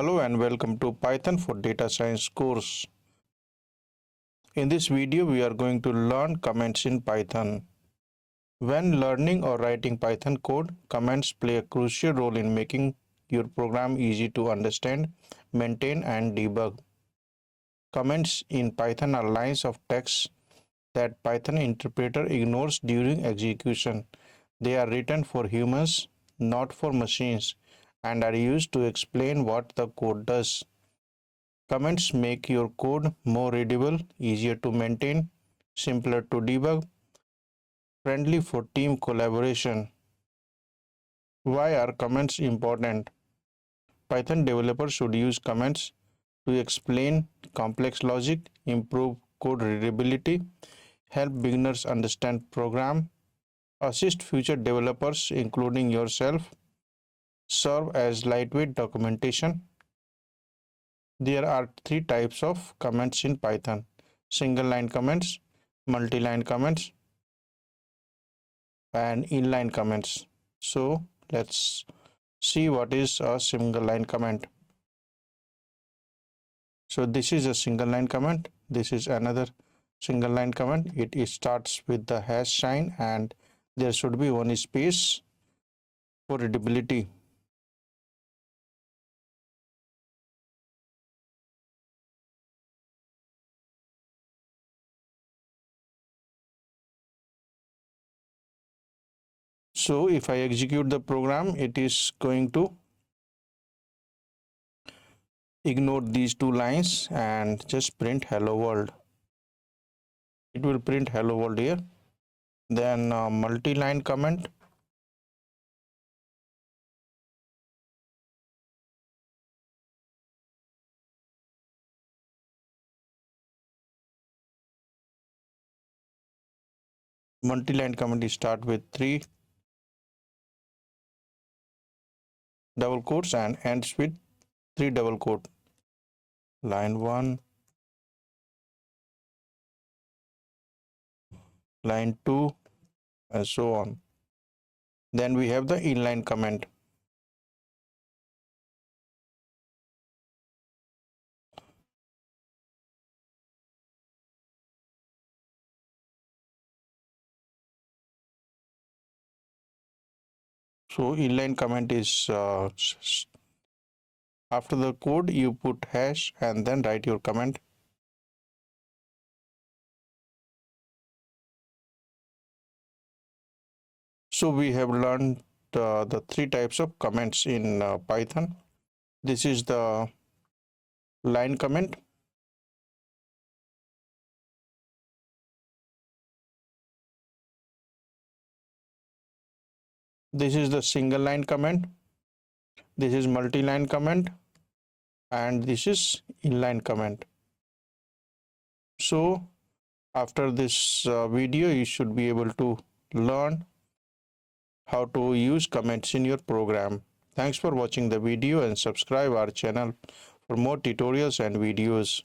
Hello and welcome to Python for Data Science course. In this video, we are going to learn comments in Python. When learning or writing Python code, comments play a crucial role in making your program easy to understand, maintain, and debug. Comments in Python are lines of text that Python interpreter ignores during execution. They are written for humans, not for machines, and are used to explain what the code does. Comments make your code more readable, easier to maintain, simpler to debug, friendly for team collaboration. Why are comments important? Python developers should use comments to explain complex logic, improve code readability, help beginners understand program, assist future developers including yourself, serve as lightweight documentation. There are three types of comments in Python: single line comments, multi-line comments, and inline comments. So let's see what is a single line comment. So this is a single line comment. This is another single line comment. It starts with the hash sign and there should be one space for readability. So if I execute the program, it is going to ignore these two lines and just print hello world. It will print hello world here. Then multi-line comment. Multi-line comment is start with three double quotes and ends with three double quote. Line 1, line 2, and so on. Then we have the inline comment. So inline comment is after the code you put hash and then write your comment. So we have learned the three types of comments in Python. This is the line comment. This is the single line comment. This is multi-line comment, and this is inline comment. So after this video, you should be able to learn how to use comments in your program. Thanks for watching the video and subscribe our channel for more tutorials and videos.